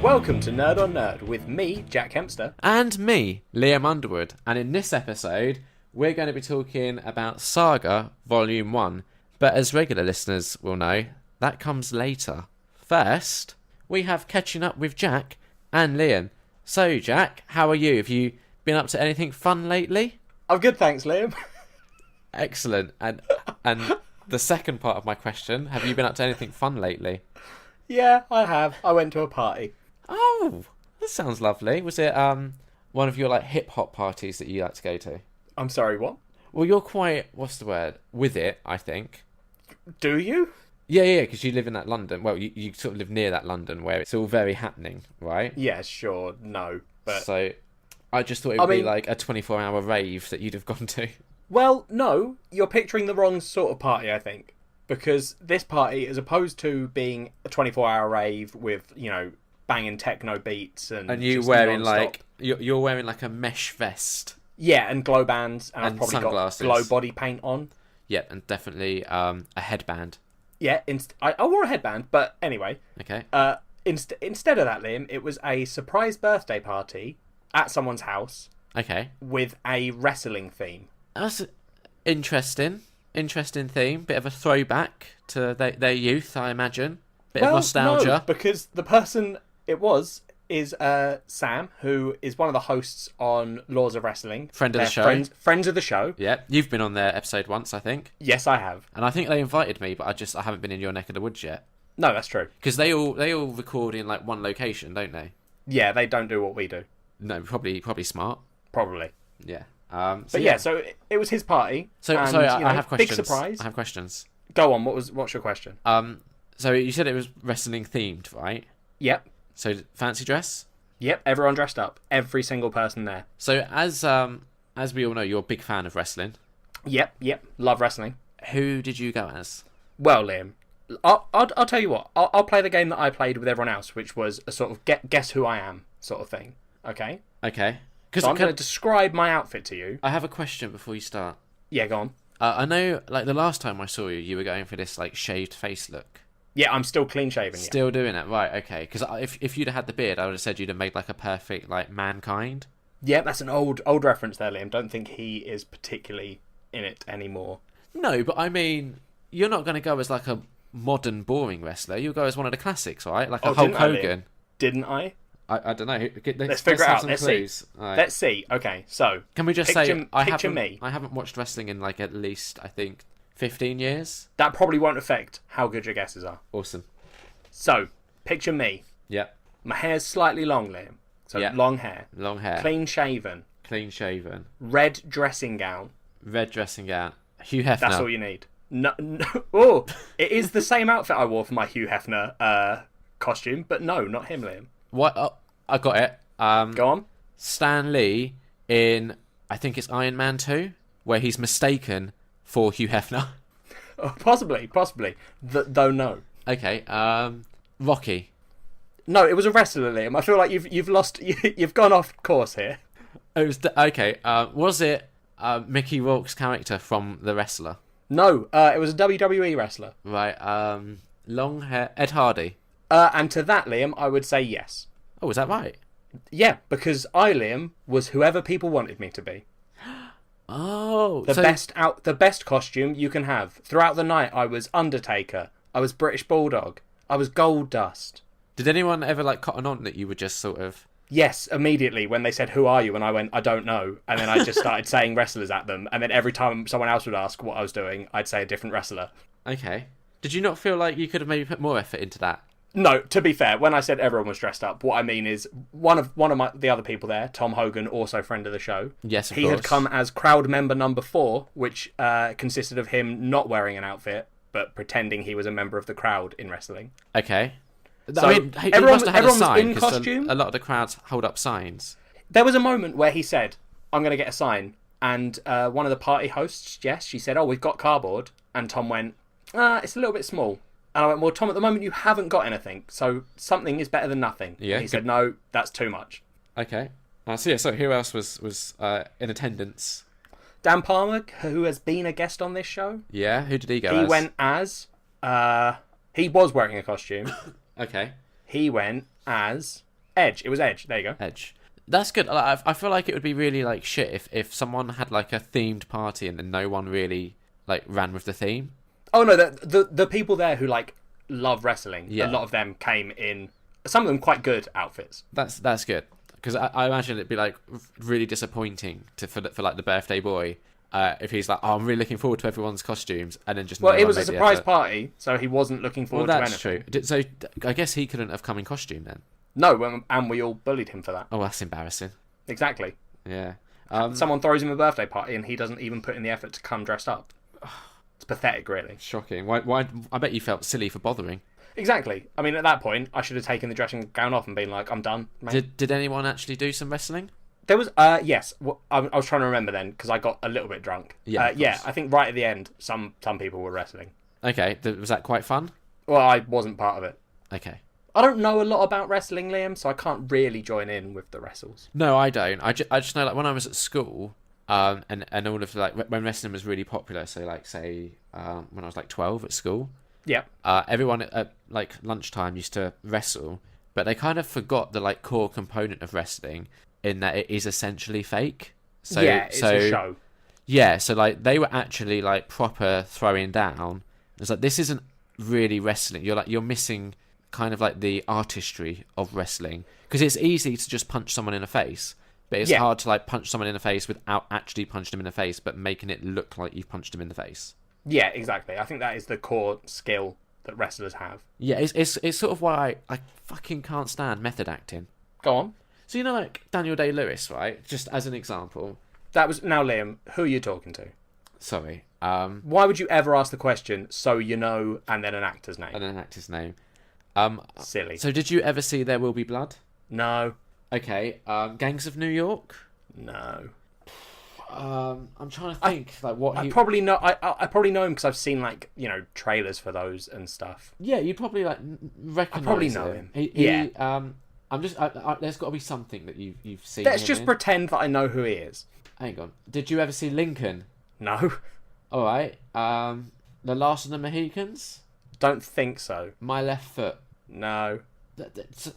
Welcome to Nerd on Nerd with me, Jack Kempster. And me, Liam Underwood. And in this episode, we're going to be talking about Saga Volume 1. But as regular listeners will know, that comes later. First, we have catching up with Jack and Liam. So, Jack, how are you? Have you been up to anything fun lately? I'm good, thanks, Liam. Excellent. And the second part of my question, have you been up to anything fun lately? Yeah, I have. I went to a party. Oh, that sounds lovely. Was it one of your like hip hop parties that you like to go to? I'm sorry, what? Well, you're quite, what's the word? With it, I think. Do you? Yeah, because you live in that London. Well, you sort of live near that London where it's all very happening, right? Yeah, sure. No, but... So, I just thought it would be like a 24-hour rave that you'd have gone to. Well, no, you're picturing the wrong sort of party, I think. Because this party, as opposed to being a 24-hour rave with, you know, banging techno beats and you just wearing non-stop. like you're wearing like a mesh vest. Yeah, and glow bands, and I've And probably sunglasses. got glow body paint on. Yeah, and definitely a headband. Yeah, I wore a headband, but anyway. Okay. Instead of that, Liam, it was a surprise birthday party at someone's house Okay. with a wrestling theme. That's interesting theme. Bit of a throwback to their youth, I imagine. Bit of nostalgia. No, because the person it was is Sam, who is one of the hosts on Laws of Wrestling. Friend of the show. Friends of the show. Yeah, you've been on their episode once, I think. Yes, I have. And I think they invited me, but I haven't been in your neck of the woods yet. No, that's true. Because they all record in like one location, don't they? Yeah, they don't do what we do. No, probably smart. Probably. Yeah. But yeah, so it was his party. So and, sorry, you know, I have questions. Big surprise. I have questions. Go on. What's your question? So you said it was wrestling themed, right? Yep. So fancy dress. Yep. Everyone dressed up. Every single person there. So as we all know, you're a big fan of wrestling. Yep. Love wrestling. Who did you go as? Well, Liam, I'll tell you what. I'll play the game that I played with everyone else, which was a sort of guess who I am sort of thing. Okay. Okay. So I'm going to describe my outfit to you. I have a question before you start. Yeah, go on. I know, like the last time I saw you, you were going for this like shaved face look. Yeah, I'm still clean shaven. Still doing it, right? Okay. Because if you'd have had the beard, I would have said you'd have made like a perfect like mankind. Yeah, that's an old reference there, Liam. Don't think he is particularly in it anymore. No, but I mean, you're not going to go as like a modern, boring wrestler. You'll go as one of the classics, right? Like a Hulk Hogan. Didn't I? I don't know. Let's figure it out. Let's see. Right. Let's see. Okay, so can we just say I haven't watched wrestling in like at least I think 15 years. That probably won't affect how good your guesses are. Awesome. So picture me. Yeah. My hair's slightly long, Liam. So yeah. long hair. Long hair. Clean shaven. Clean shaven. Red dressing gown. Red dressing gown. Hugh Hefner. That's all you need. No. Oh, it is the same outfit I wore for my Hugh Hefner costume, but no, not him, Liam. What? Oh, I got it. Go on. Stan Lee in, I think it's Iron Man 2, where he's mistaken for Hugh Hefner. Oh, possibly. Though no. Okay. Rocky. No, it was a wrestler, Liam. I feel like you've lost. You've gone off course here. It was okay. Was it Mickey Rourke's character from The Wrestler? No, it was a WWE wrestler. Right. Long hair. Ed Hardy. And to that, Liam, I would say yes. Oh, is that right? Yeah, because I, Liam, was whoever people wanted me to be. Oh, the best costume you can have. Throughout the night, I was Undertaker. I was British Bulldog. I was Gold Dust. Did anyone ever like cotton on that you were just sort of? Yes, immediately when they said, "Who are you?" and I went, "I don't know," and then I just started saying wrestlers at them, and then every time someone else would ask what I was doing, I'd say a different wrestler. Okay. Did you not feel like you could have maybe put more effort into that? No, to be fair, when I said everyone was dressed up, what I mean is one of the other people there, Tom Hogan, also friend of the show. Yes, of course. He had come as crowd member number 4, which consisted of him not wearing an outfit but pretending he was a member of the crowd in wrestling. Okay. So I mean, he must have had a sign because a lot of the crowds hold up signs. There was a moment where he said, "I'm going to get a sign," and one of the party hosts, Jess, she said, "Oh, we've got cardboard," and Tom went, "It's a little bit small." And I went, "Well, Tom, at the moment you haven't got anything, so something is better than nothing." Yeah. And he said, "No, that's too much." Okay. So who else was in attendance? Dan Palmer, who has been a guest on this show. Yeah, who did he go as? He went as... he was wearing a costume. Okay. He went as Edge. It was Edge. There you go. Edge. That's good. I feel like it would be really like shit if someone had like a themed party and then no one really like ran with the theme. Oh no, the people there who like love wrestling, Yeah. a lot of them came in, some of them quite good outfits. That's good, because I imagine it'd be like really disappointing for like the birthday boy if he's like, oh, I'm really looking forward to everyone's costumes, and then just Well, no it one was a made the surprise effort. party, so he wasn't looking forward Well, to that's anything. true. So I guess he couldn't have come in costume then. No, and we all bullied him for that. Oh, that's embarrassing. Exactly. Yeah. Someone throws him a birthday party and he doesn't even put in the effort to come dressed up. It's pathetic, really. Shocking. Why? I bet you felt silly for bothering. Exactly. I mean, at that point, I should have taken the dressing gown off and been like, I'm done, mate. Did anyone actually do some wrestling? There was, yes. Well, I was trying to remember then because I got a little bit drunk. Yeah, yeah. I think right at the end, some people were wrestling. Okay. Was that quite fun? Well, I wasn't part of it. Okay. I don't know a lot about wrestling, Liam, so I can't really join in with the wrestles. No, I don't. I just know, like, when I was at school, and all of like when wrestling was really popular. So like say when I was like 12 at school, Yeah. everyone at like lunchtime used to wrestle, but they kind of forgot the like core component of wrestling in that it is essentially fake. So yeah, it's a show. Yeah, so like they were actually like proper throwing down. It's like, this isn't really wrestling. You're missing kind of like the artistry of wrestling, because it's easy to just punch someone in the face, but it's hard to like punch someone in the face without actually punching them in the face, but making it look like you've punched them in the face. Yeah, exactly. I think that is the core skill that wrestlers have. Yeah, it's sort of why I fucking can't stand method acting. Go on. So, you know, like Daniel Day-Lewis, right? Just as an example. That was now, Liam. Who are you talking to? Sorry. Why would you ever ask the question? So you know, and then an actor's name. And an actor's name. Silly. So, did you ever see There Will Be Blood? No. Okay. Gangs of New York. No. I'm trying to think like what I probably know. I probably know him because I've seen like trailers for those and stuff. Yeah, you probably like recognise. I probably know him. Yeah. I'm just. There's got to be something that you've seen. Let's him just in. pretend that I know who he is. Hang on. Did you ever see Lincoln? No. All right. The Last of the Mohicans. Don't think so. My Left Foot. No.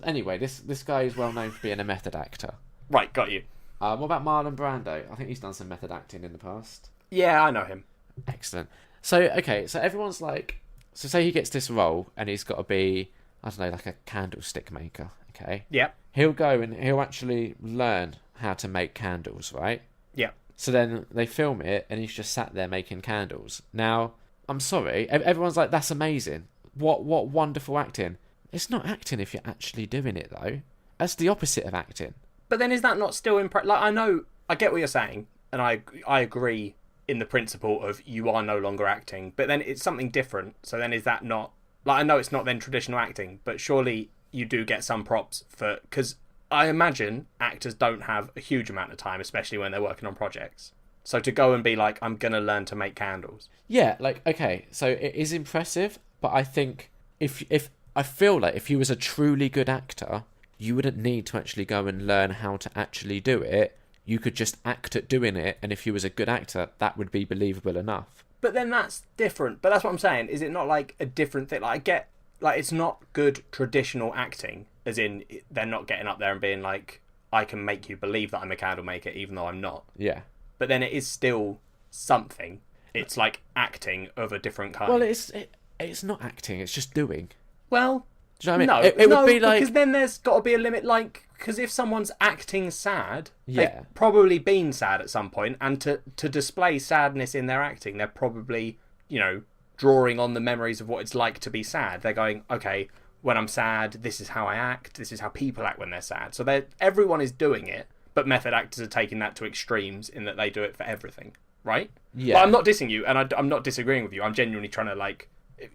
Anyway, this guy is well known for being a method actor. Right, got you. What about Marlon Brando? I think he's done some method acting in the past. Yeah, I know him. Excellent. So, okay, so everyone's like... So say he gets this role and he's got to be, I don't know, like a candlestick maker, okay? Yep. He'll go and he'll actually learn how to make candles, right? Yep. So then they film it and he's just sat there making candles. Now, I'm sorry, everyone's like, that's amazing. What wonderful acting. It's not acting if you're actually doing it, though. That's the opposite of acting. But then is that not still like, I get what you're saying, and I agree in the principle of you are no longer acting, but then it's something different. So then is that not, like, I know it's not then traditional acting, but surely you do get some props for, because I imagine actors don't have a huge amount of time, especially when they're working on projects. So to go and be like, I'm going to learn to make candles. Yeah, like, okay, so it is impressive, but I think if I feel like if you was a truly good actor, you wouldn't need to actually go and learn how to actually do it. You could just act at doing it, and if you was a good actor, that would be believable enough. But then that's different. But that's what I'm saying. Is it not like a different thing? Like, I get, like, it's not good traditional acting, as in they're not getting up there and being like, I can make you believe that I'm a candle maker, even though I'm not. Yeah. But then it is still something. It's like acting of a different kind. Well, it's not acting, it's just doing. Well, do you know what I mean? no, It would be like... because then there's got to be a limit, like, because if someone's acting sad, Yeah. they've probably been sad at some point, and to display sadness in their acting, they're probably, drawing on the memories of what it's like to be sad. They're going, okay, when I'm sad, this is how I act, this is how people act when they're sad. So everyone is doing it, but method actors are taking that to extremes in that they do it for everything, right? Yeah. But I'm not dissing you, and I'm not disagreeing with you. I'm genuinely trying to, like,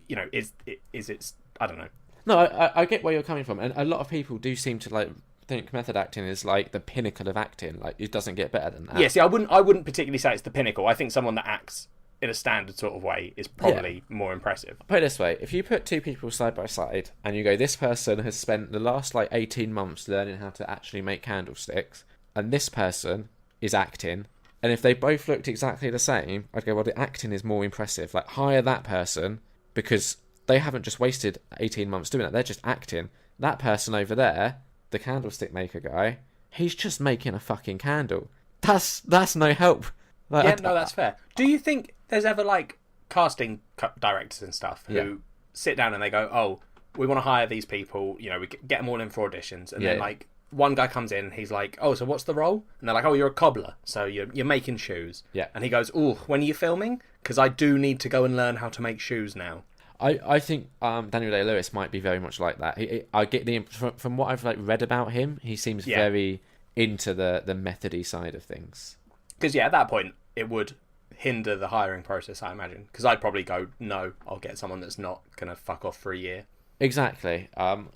is it, I don't know. No, I get where you're coming from, and a lot of people do seem to like think method acting is like the pinnacle of acting. Like, it doesn't get better than that. Yeah, see, I wouldn't particularly say it's the pinnacle. I think someone that acts in a standard sort of way is probably more impressive. Put it this way, if you put two people side by side and you go, this person has spent the last like 18 months learning how to actually make candlesticks, and this person is acting, and if they both looked exactly the same, I'd go, well, the acting is more impressive. Like, hire that person, because they haven't just wasted 18 months doing that, they're just acting. That person over there the candlestick maker guy, he's just making a fucking candle. That's no help. Like, Yeah, no, that's fair. Do you think there's ever like casting directors and stuff who sit down and they go, "Oh, we want to hire these people. You know, we get them all in for auditions," and then like one guy comes in, he's like, "Oh, so what's the role?" And they're like, "Oh, you're a cobbler, so you're making shoes." Yeah. And he goes, "Oh, when are you filming? Because I do need to go and learn how to make shoes now." I think Daniel Day-Lewis might be very much like that. I get from what I've like read about him, he seems very into the methody side of things. Because at that point it would hinder the hiring process, I imagine. Because I'd probably go, "No, I'll get someone that's not gonna fuck off for a year." Exactly. I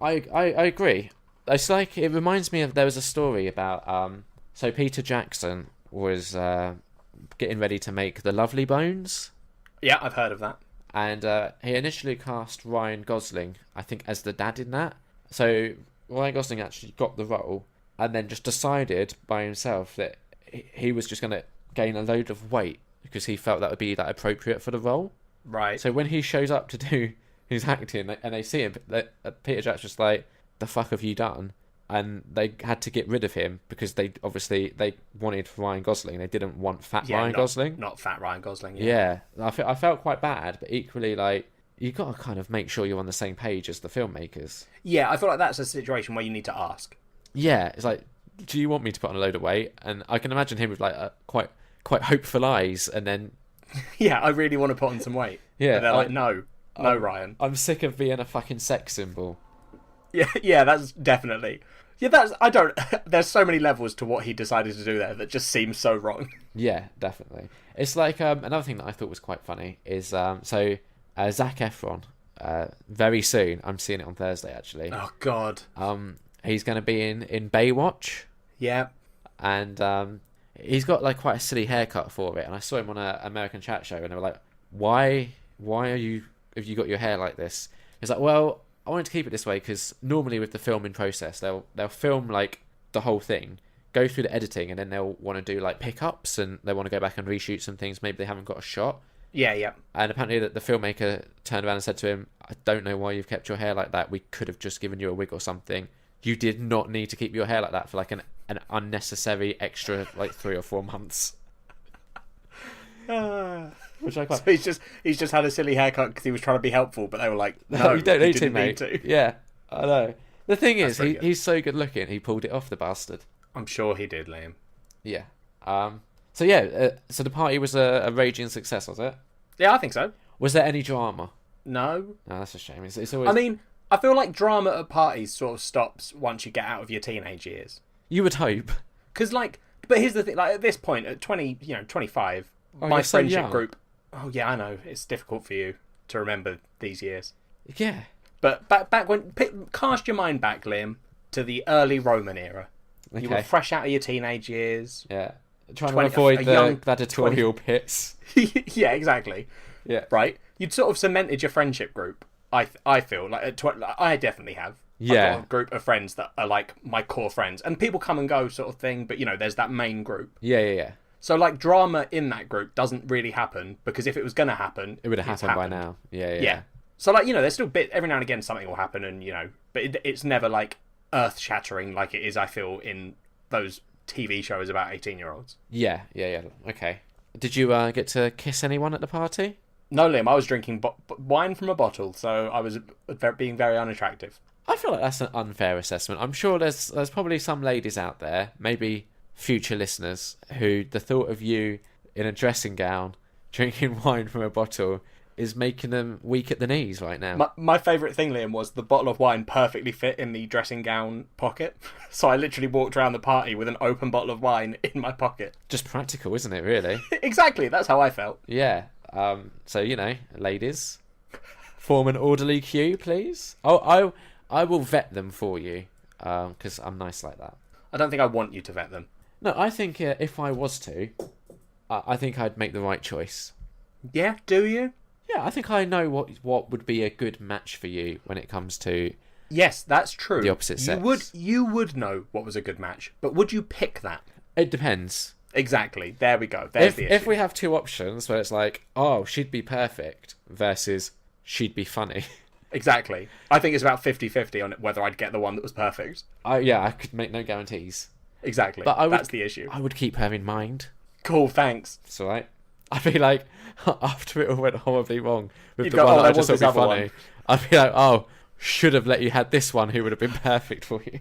agree. It's like, it reminds me of, there was a story about so Peter Jackson was getting ready to make The Lovely Bones. Yeah, I've heard of that. And he initially cast Ryan Gosling, I think, as the dad in that. So Ryan Gosling actually got the role and then just decided by himself that he was just going to gain a load of weight because he felt that would be that appropriate for the role. Right. So when he shows up to do his acting and they see him, Peter Jackson's just like, "The fuck have you done?" And they had to get rid of him because they wanted Ryan Gosling. They didn't want Ryan Gosling. Not fat Ryan Gosling. Yeah, I felt quite bad, but equally, like, you got to kind of make sure you're on the same page as the filmmakers. Yeah, I feel like that's a situation where you need to ask. Yeah, it's like, do you want me to put on a load of weight? And I can imagine him with like quite hopeful eyes, and then yeah, I really want to put on some weight. Yeah, and they're like, no, Ryan. I'm sick of being a fucking sex symbol. Yeah, that's definitely. Yeah, there's so many levels to what he decided to do there that just seems so wrong. Yeah, definitely. It's like, another thing that I thought was quite funny is, Zac Efron, very soon, I'm seeing it on Thursday actually. Oh, God. He's going to be in Baywatch. Yeah. And he's got like quite a silly haircut for it. And I saw him on an American chat show and they were like, why have you got your hair like this? He's like, well, I wanted to keep it this way because normally with the filming process, they'll film like the whole thing, go through the editing, and then they'll want to do like pickups and they want to go back and reshoot some things maybe they haven't got a shot. Yeah. And apparently the filmmaker turned around and said to him, "I don't know why you've kept your hair like that. We could have just given you a wig or something. You did not need to keep your hair like that for like an unnecessary extra like 3 or 4 months." Which I quite... So he's just had a silly haircut because he was trying to be helpful, but they were like, "No, you don't need to, didn't mate." Need to. Yeah, I know. The thing is, he's so good looking. He pulled it off, the bastard. I'm sure he did, Liam. Yeah. So the party was a raging success, was it? Yeah, I think so. Was there any drama? No. No, that's a shame. It's always... I mean, I feel like drama at parties sort of stops once you get out of your teenage years. You would hope. Because but here's the thing: like at this point, at 25, my friendship group. Oh yeah, I know it's difficult for you to remember these years. Yeah. But back when, cast your mind back, Liam, to the early Roman era. Okay. You were fresh out of your teenage years. Yeah. Trying to avoid the gladiatorial pits. Yeah, exactly. Yeah. Right? You'd sort of cemented your friendship group, I feel. I definitely have. Yeah. I've got a group of friends that are like my core friends. And people come and go sort of thing, but there's that main group. Yeah. So like drama in that group doesn't really happen, because if it was going to happen, it would have happened by now. Yeah. So like, there's still every now and again something will happen, and but it's never like earth shattering like it is, I feel, in those TV shows about 18-year-olds. Yeah. Okay. Did you get to kiss anyone at the party? No, Liam, I was drinking wine from a bottle, so I was being very unattractive. I feel like that's an unfair assessment. I'm sure there's probably some ladies out there, maybe future listeners, who the thought of you in a dressing gown drinking wine from a bottle is making them weak at the knees right now. My favourite thing, Liam, was the bottle of wine perfectly fit in the dressing gown pocket. So I literally walked around the party with an open bottle of wine in my pocket. Just practical, isn't it, really? Exactly, that's how I felt. Yeah. So, ladies, form an orderly queue, please. Oh, I will vet them for you, because I'm nice like that. I don't think I want you to vet them. No, I think if I was to, I think I'd make the right choice. Yeah, do you? Yeah, I think I know what would be a good match for you when it comes to... Yes, that's true. The opposite sex. You would know what was a good match, but would you pick that? It depends. Exactly. There we go. There's the issue. If we have two options where it's like, oh, she'd be perfect versus she'd be funny, Exactly. I think it's about 50-50 on whether I'd get the one that was perfect. I could make no guarantees. Exactly. But that's the issue. I would keep her in mind. Cool, thanks. It's alright. I'd be like, after it all went horribly wrong with You'd the go, one "Oh, that I there just was thought this would be other funny, I'd be like, oh, should have let you had this one who would have been perfect for you.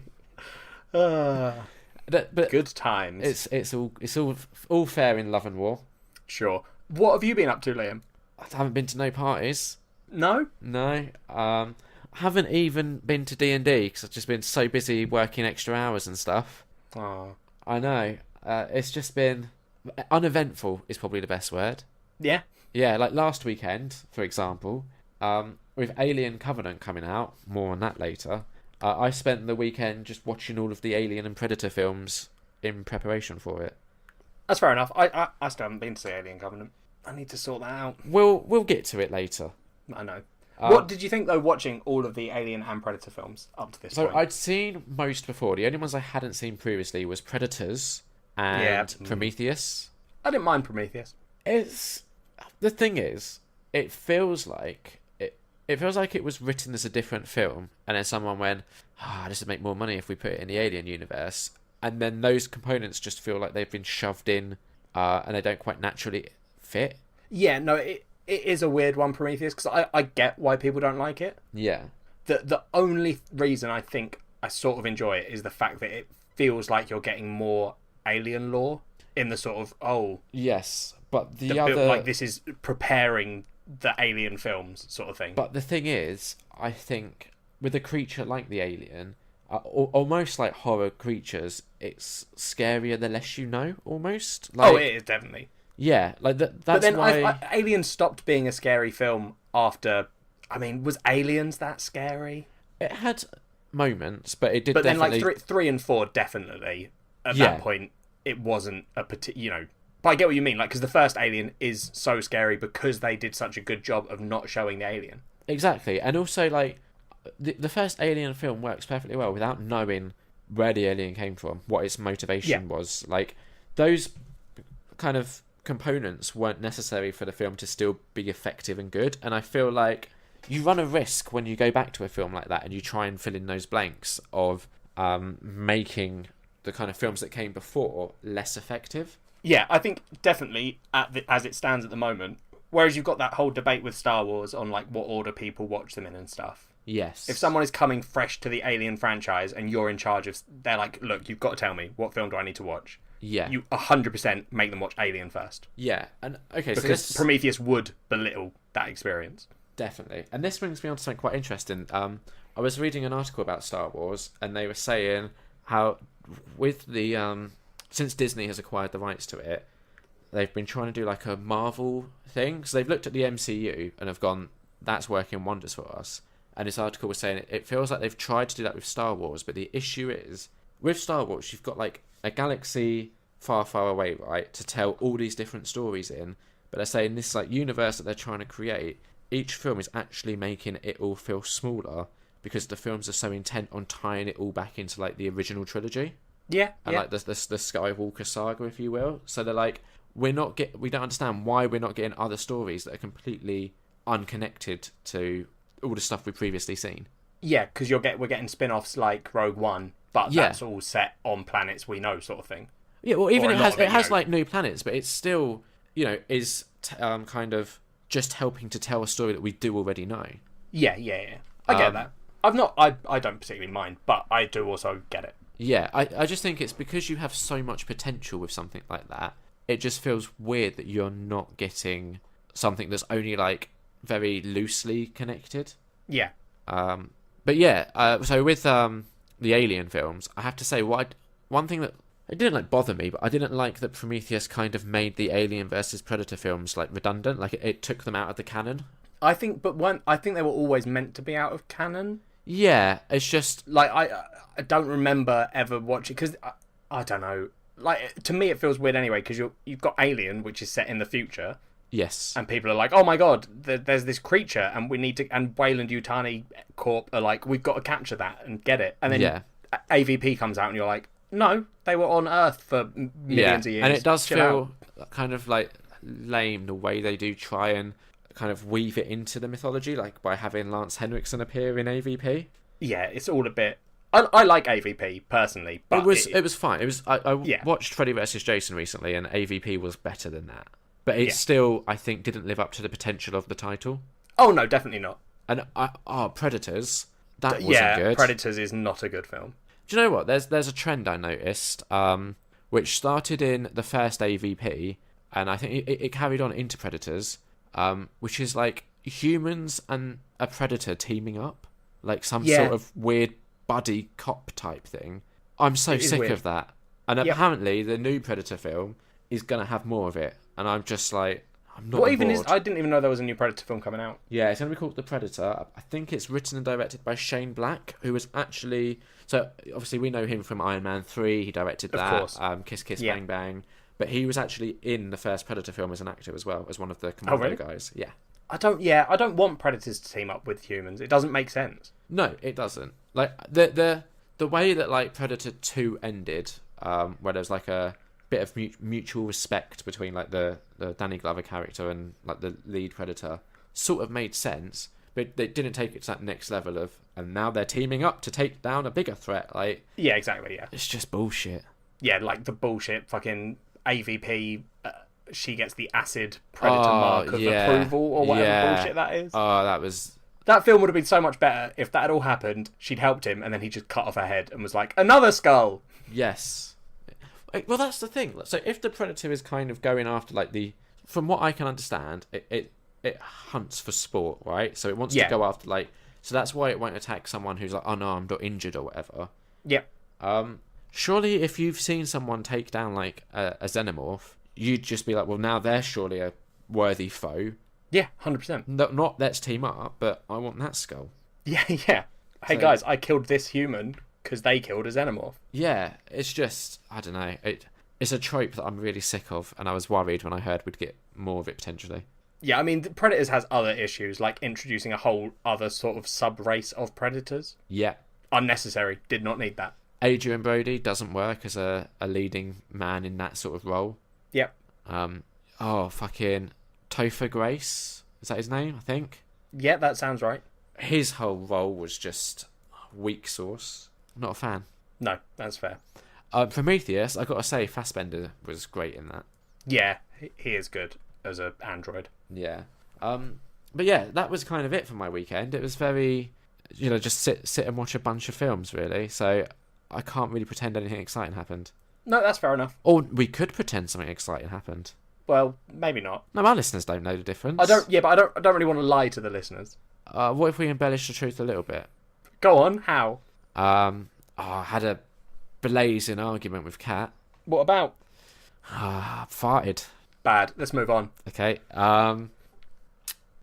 But Good times. it's all fair in love and war. Sure. What have you been up to, Liam? I haven't been to no parties. No? No. Haven't even been to D&D because I've just been so busy working extra hours and stuff. Oh. I know. It's just been uneventful is probably the best word. Yeah? Yeah, like last weekend, for example, with Alien Covenant coming out, more on that later, I spent the weekend just watching all of the Alien and Predator films in preparation for it. That's fair enough. I still haven't been to see Alien Covenant. I need to sort that out. We'll get to it later. I know. What did you think, though, watching all of the Alien and Predator films up to this point? So I'd seen most before. The only ones I hadn't seen previously was Predators and Prometheus. I didn't mind Prometheus. The thing is, it feels like it was written as a different film, and then someone went, this would make more money if we put it in the Alien universe, and then those components just feel like they've been shoved in, and they don't quite naturally fit. Yeah, no, it is a weird one, Prometheus, because I get why people don't like it. Yeah. The only reason I think I sort of enjoy it is the fact that it feels like you're getting more alien lore in the sort of, yes, but like this is preparing the Alien films sort of thing. But the thing is, I think with a creature like the Alien, almost like horror creatures, it's scarier the less you know, almost. Like, it is, definitely. Yeah, like that's but then why... Alien stopped being a scary film after... I mean, was Aliens that scary? It had moments, but it did But definitely... then, like, 3 and 4, definitely. At that point, it wasn't a particular... But I get what you mean, like, because the first Alien is so scary because they did such a good job of not showing the alien. Exactly, and also, like, the first Alien film works perfectly well without knowing where the alien came from, what its motivation was. Like, those kind of components weren't necessary for the film to still be effective and good, and I feel like you run a risk when you go back to a film like that and you try and fill in those blanks of making the kind of films that came before less effective. Yeah, I think definitely as it stands at the moment, whereas you've got that whole debate with Star Wars on like what order people watch them in and stuff. Yes. If someone is coming fresh to the Alien franchise and you're in charge of... They're like, look, you've got to tell me, what film do I need to watch? Yeah. You 100% make them watch Alien first. Yeah, and okay, because Prometheus would belittle that experience. Definitely. And this brings me on to something quite interesting. I was reading an article about Star Wars, and they were saying how with the... since Disney has acquired the rights to it, they've been trying to do like a Marvel thing. So they've looked at the MCU and have gone, that's working wonders for us. And this article was saying it feels like they've tried to do that with Star Wars, but the issue is, with Star Wars, you've got like a galaxy far, far away, right, to tell all these different stories in. But they're saying this like universe that they're trying to create, each film is actually making it all feel smaller because the films are so intent on tying it all back into like the original trilogy. Yeah, and like the Skywalker saga, if you will. So they're like, we don't understand why we're not getting other stories that are completely unconnected to all the stuff we've previously seen. Yeah, because we're getting spin-offs like Rogue One, but that's all set on planets we know, sort of thing. Yeah, well, even it has like new planets, but it's still, is kind of just helping to tell a story that we do already know. Yeah. I get that. I don't particularly mind, but I do also get it. Yeah, I just think it's because you have so much potential with something like that, it just feels weird that you're not getting something that's only like very loosely connected. Yeah. But yeah, so with the Alien films, I have to say, one thing that it didn't like bother me, but I didn't like that Prometheus kind of made the Alien versus Predator films like redundant, like it took them out of the canon. I think they were always meant to be out of canon. Yeah, it's just like I don't remember ever watching, because I don't know. Like, to me, it feels weird anyway, because you've got Alien, which is set in the future. Yes. And people are like, oh my god, there's this creature, and we need to... And Weyland Yutani Corp are like, we've got to capture that and get it. And then AVP comes out, and you're like, no, they were on Earth for millions of years. And it does feel kind of like lame the way they do try and kind of weave it into the mythology, like by having Lance Henriksen appear in AVP. Yeah, it's all a bit. I like AVP personally, but it was fine. It was I Yeah. watched Freddy vs Jason recently, and AVP was better than that. But it still, I think, didn't live up to the potential of the title. Oh no, definitely not. And Predators, that wasn't good. Predators is not a good film. Do you know what? There's a trend I noticed, which started in the first AVP, and I think it carried on into Predators, which is like humans and a predator teaming up, like some sort of weird buddy cop type thing. I'm so sick of that. And apparently the new Predator film is going to have more of it. And I'm just like, I'm not on board. I didn't even know there was a new Predator film coming out. Yeah, it's going to be called The Predator. I think it's written and directed by Shane Black, who was actually... So, obviously, we know him from Iron Man 3. He directed that. Of course. Kiss Kiss Bang Bang. But he was actually in the first Predator film as an actor as well, as one of the commando guys. Yeah. I don't want Predators to team up with humans. It doesn't make sense. No, it doesn't. Like, the way that, like, Predator 2 ended, where there's, like, a bit of mutual respect between, like, the Danny Glover character and, like, the lead Predator sort of made sense, but they didn't take it to that next level of, and now they're teaming up to take down a bigger threat. Like, yeah, exactly, yeah. It's just bullshit. Yeah, like the bullshit fucking AVP, she gets the acid Predator mark of approval or whatever bullshit that is. That film would have been so much better if that had all happened, she'd helped him, and then he just cut off her head and was like, another skull! Yes. Well, that's the thing. So if the Predator is kind of going after, like, from what I can understand, it hunts for sport, right? So it wants to go after, like... So that's why it won't attack someone who's, like, unarmed or injured or whatever. Yep. Surely if you've seen someone take down, like, a xenomorph, you'd just be like, well, now they're surely a worthy foe. Yeah, 100%. Not let's team up, but I want that skull. Yeah, yeah. Hey, guys, I killed this human because they killed a xenomorph. Yeah, it's just, I don't know. It's a trope that I'm really sick of, and I was worried when I heard we'd get more of it potentially. Yeah, I mean, Predators has other issues, like introducing a whole other sort of sub-race of predators. Yeah. Unnecessary. Did not need that. Adrian Brody doesn't work as a leading man in that sort of role. Yep. Fucking Topher Grace. Is that his name, I think? Yeah, that sounds right. His whole role was just weak sauce. Not a fan. No, that's fair. Prometheus, I gotta say, Fassbender was great in that. Yeah, he is good as an android. Yeah. But yeah, that was kind of it for my weekend. It was very, just sit and watch a bunch of films, really. So I can't really pretend anything exciting happened. No, that's fair enough. Or we could pretend something exciting happened. Well, maybe not. No, our listeners don't know the difference. I don't really want to lie to the listeners. What if we embellish the truth a little bit? Go on, how? I had a blazing argument with Kat. What about? Farted. Bad. Let's move on. Okay.